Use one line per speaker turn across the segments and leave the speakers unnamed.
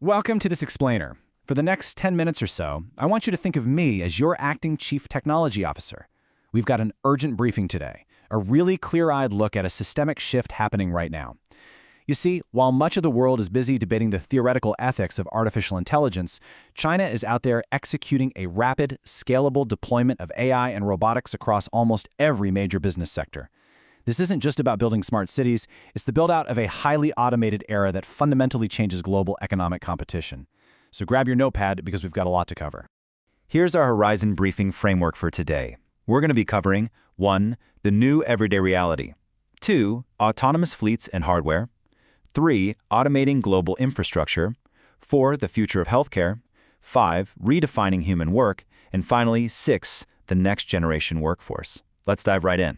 Welcome to this explainer. For the next 10 minutes or so, I want you to think of me as your acting chief technology officer. We've got an urgent briefing today, a really clear-eyed look at a systemic shift happening right now. You see, while much of the world is busy debating the theoretical ethics of artificial intelligence, China is out there executing a rapid, scalable deployment of AI and robotics across almost every major business sector. This isn't just about building smart cities, it's the build-out of a highly automated era that fundamentally changes global economic competition. So grab your notepad because we've got a lot to cover.
Here's our Horizon briefing framework for today. We're going to be covering 1. The new everyday reality. 2. Autonomous fleets and hardware. 3. Automating global infrastructure. 4. The future of healthcare. 5. Redefining human work. And finally, 6. The next generation workforce. Let's dive right in.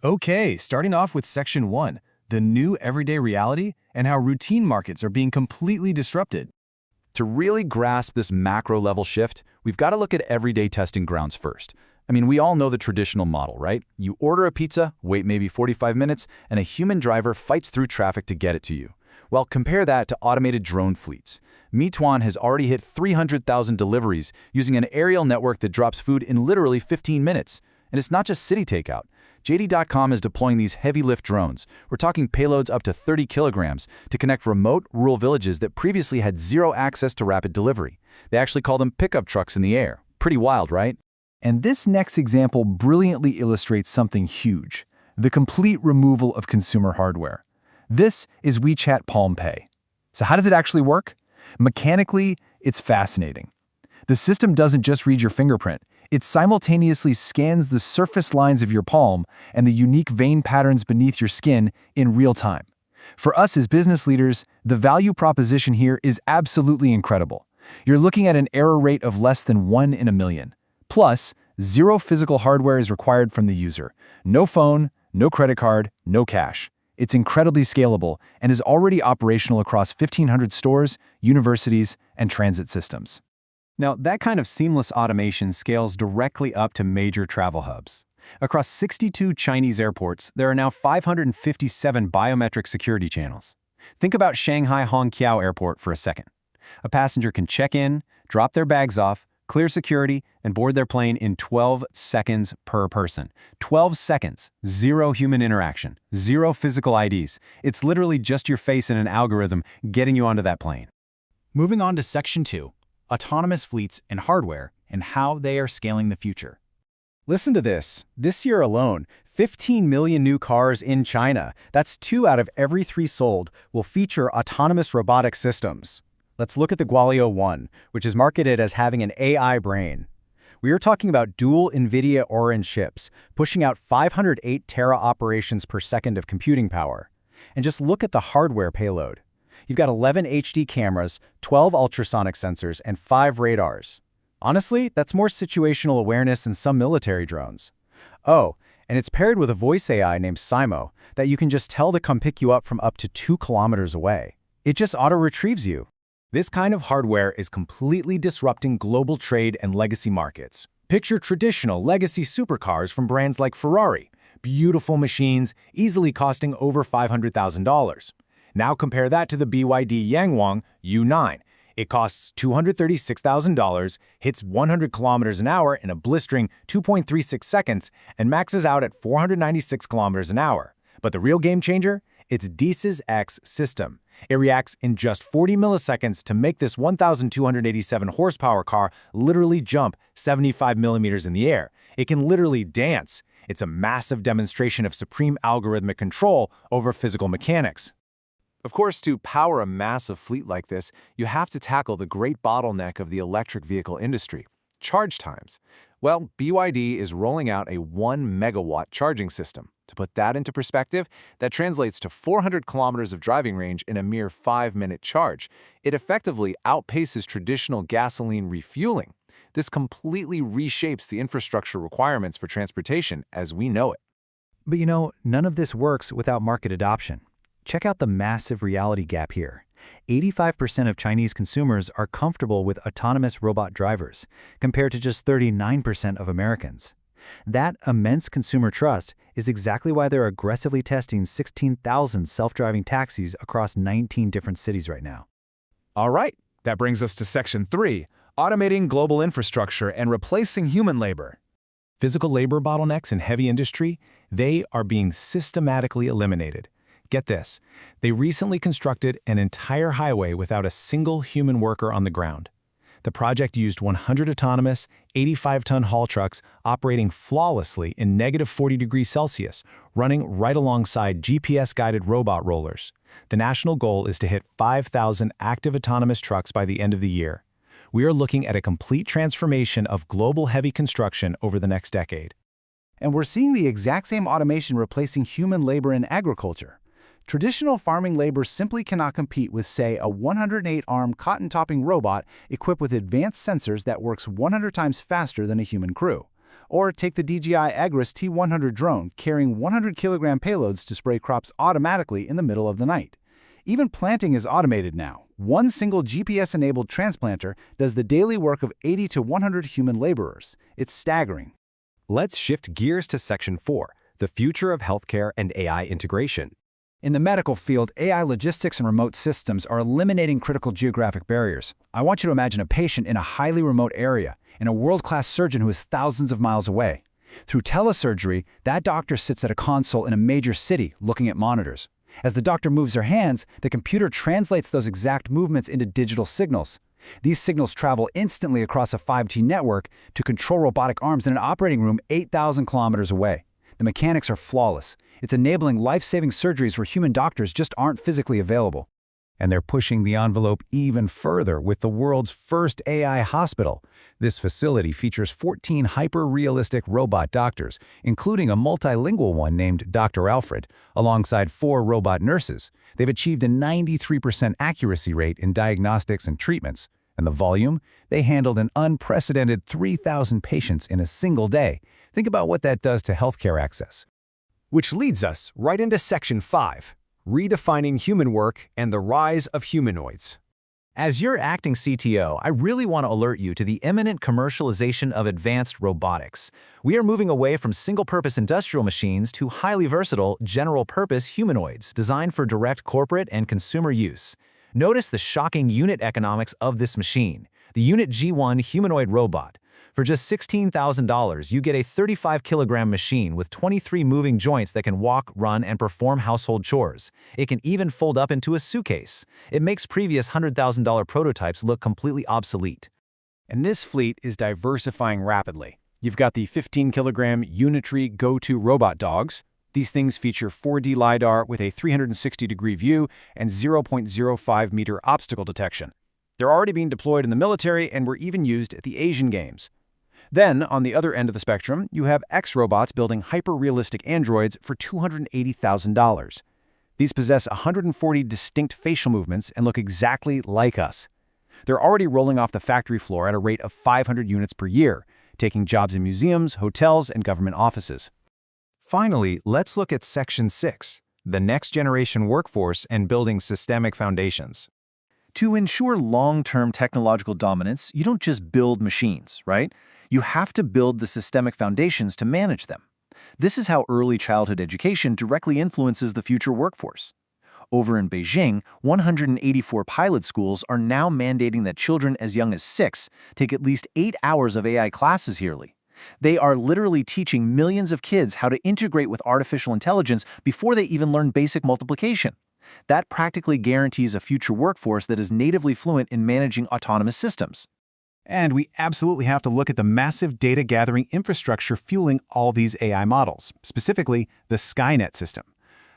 Okay, starting off with Section 1, the new everyday reality and how routine markets are being completely disrupted.
To really grasp this macro-level shift, we've got to look at everyday testing grounds first. I mean, we all know the traditional model, right? You order a pizza, wait maybe 45 minutes, and a human driver fights through traffic to get it to you. Well, compare that to automated drone fleets. Meituan has already hit 300,000 deliveries using an aerial network that drops food in literally 15 minutes. And it's not just city takeout. JD.com is deploying these heavy-lift drones. We're talking payloads up to 30 kilograms to connect remote, rural villages that previously had zero access to rapid delivery. They actually call them pickup trucks in the air. Pretty wild, right?
And this next example brilliantly illustrates something huge, the complete removal of consumer hardware. This is WeChat Palm Pay. So how does it actually work? Mechanically, it's fascinating. The system doesn't just read your fingerprint. It simultaneously scans the surface lines of your palm and the unique vein patterns beneath your skin in real time. For us as business leaders, the value proposition here is absolutely incredible. You're looking at an error rate of less than 1 in a million. Plus, zero physical hardware is required from the user. No phone, no credit card, no cash. It's incredibly scalable and is already operational across 1,500 stores, universities, and transit systems.
Now, that kind of seamless automation scales directly up to major travel hubs. Across 62 Chinese airports, there are now 557 biometric security channels. Think about Shanghai Hongqiao Airport for a second. A passenger can check in, drop their bags off, clear security, and board their plane in 12 seconds per person. 12 seconds, zero human interaction, zero physical IDs. It's literally just your face and an algorithm getting you onto that plane.
Moving on to Section 2. Autonomous fleets and hardware, and how they are scaling the future.
Listen to this. This year alone, 15 million new cars in China, that's 2 out of every 3 sold, will feature autonomous robotic systems. Let's look at the Gualio 1, which is marketed as having an AI brain. We are talking about dual NVIDIA Orin chips, pushing out 508 tera operations per second of computing power. And just look at the hardware payload. You've got 11 HD cameras, 12 ultrasonic sensors, and 5 radars. Honestly, that's more situational awareness than some military drones. Oh, and it's paired with a voice AI named Simo that you can just tell to come pick you up from up to 2 kilometers away. It just auto-retrieves you.
This kind of hardware is completely disrupting global trade and legacy markets. Picture traditional legacy supercars from brands like Ferrari, beautiful machines easily costing over $500,000. Now compare that to the BYD Yangwang U9. It costs $236,000, hits 100 kilometers an hour in a blistering 2.36 seconds, and maxes out at 496 kilometers an hour. But the real game changer? It's DIS's X system. It reacts in just 40 milliseconds to make this 1,287 horsepower car literally jump 75 millimeters in the air. It can literally dance. It's a massive demonstration of supreme algorithmic control over physical mechanics.
Of course, to power a massive fleet like this, you have to tackle the great bottleneck of the electric vehicle industry, charge times. Well, BYD is rolling out a 1 megawatt charging system. To put that into perspective, that translates to 400 kilometers of driving range in a mere 5-minute charge. It effectively outpaces traditional gasoline refueling. This completely reshapes the infrastructure requirements for transportation as we know it.
But you know, none of this works without market adoption. Check out the massive reality gap here. 85% of Chinese consumers are comfortable with autonomous robot drivers, compared to just 39% of Americans. That immense consumer trust is exactly why they're aggressively testing 16,000 self-driving taxis across 19 different cities right now.
All right, that brings us to Section 3, automating global infrastructure and replacing human labor.
Physical labor bottlenecks in heavy industry, they are being systematically eliminated. Get this, they recently constructed an entire highway without a single human worker on the ground. The project used 100 autonomous, 85-ton haul trucks operating flawlessly in negative 40 degrees Celsius, running right alongside GPS-guided robot rollers. The national goal is to hit 5,000 active autonomous trucks by the end of the year. We are looking at a complete transformation of global heavy construction over the next decade.
And we're seeing the exact same automation replacing human labor in agriculture. Traditional farming labor simply cannot compete with, say, a 108-arm cotton-topping robot equipped with advanced sensors that works 100 times faster than a human crew. Or take the DJI Agris T100 drone carrying 100-kilogram payloads to spray crops automatically in the middle of the night. Even planting is automated now. One single GPS-enabled transplanter does the daily work of 80 to 100 human laborers. It's staggering.
Let's shift gears to Section 4, the future of healthcare and AI integration.
In the medical field, AI logistics and remote systems are eliminating critical geographic barriers. I want you to imagine a patient in a highly remote area and a world-class surgeon who is thousands of miles away. Through telesurgery, that doctor sits at a console in a major city looking at monitors. As the doctor moves her hands, the computer translates those exact movements into digital signals. These signals travel instantly across a 5G network to control robotic arms in an operating room 8,000 kilometers away. The mechanics are flawless. It's enabling life-saving surgeries where human doctors just aren't physically available.
And they're pushing the envelope even further with the world's first AI hospital. This facility features 14 hyper-realistic robot doctors, including a multilingual one named Dr. Alfred, alongside 4 robot nurses. They've achieved a 93% accuracy rate in diagnostics and treatments. And the volume? They handled an unprecedented 3,000 patients in a single day. Think about what that does to healthcare access.
Which leads us right into Section 5, redefining human work and the rise of humanoids.
As your acting CTO, I really want to alert you to the imminent commercialization of advanced robotics. We are moving away from single-purpose industrial machines to highly versatile, general-purpose humanoids designed for direct corporate and consumer use. Notice the shocking unit economics of this machine, the Unit G1 humanoid robot. For just $16,000, you get a 35-kilogram machine with 23 moving joints that can walk, run, and perform household chores. It can even fold up into a suitcase. It makes previous $100,000 prototypes look completely obsolete.
And this fleet is diversifying rapidly. You've got the 15-kilogram Unitree Go-To robot dogs. These things feature 4D LiDAR with a 360-degree view and 0.05-meter obstacle detection. They're already being deployed in the military and were even used at the Asian Games. Then, on the other end of the spectrum, you have X-Robots building hyper-realistic androids for $280,000. These possess 140 distinct facial movements and look exactly like us. They're already rolling off the factory floor at a rate of 500 units per year, taking jobs in museums, hotels, and government offices.
Finally, let's look at Section 6, the next-generation workforce and building systemic foundations. To ensure long-term technological dominance, you don't just build machines, right? You have to build the systemic foundations to manage them. This is how early childhood education directly influences the future workforce. Over in Beijing, 184 pilot schools are now mandating that children as young as 6 take at least 8 hours of AI classes yearly. They are literally teaching millions of kids how to integrate with artificial intelligence before they even learn basic multiplication. That practically guarantees a future workforce that is natively fluent in managing autonomous systems.
And we absolutely have to look at the massive data gathering infrastructure fueling all these AI models, specifically the Skynet system.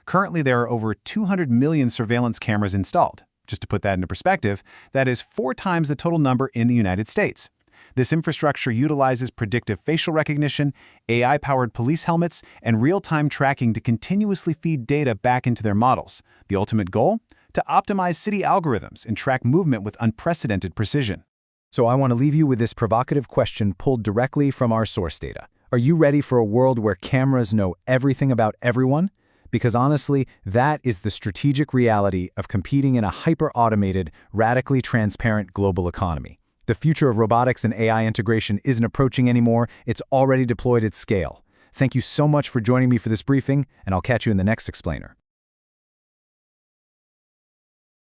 Currently, there are over 200 million surveillance cameras installed. Just to put that into perspective, that is 4 times the total number in the United States. This infrastructure utilizes predictive facial recognition, AI-powered police helmets, and real-time tracking to continuously feed data back into their models. The ultimate goal? To optimize city algorithms and track movement with unprecedented precision.
So I want to leave you with this provocative question pulled directly from our source data. Are you ready for a world where cameras know everything about everyone? Because honestly, that is the strategic reality of competing in a hyper-automated, radically transparent global economy. The future of robotics and AI integration isn't approaching anymore, it's already deployed at scale. Thank you so much for joining me for this briefing, and I'll catch you in the next explainer.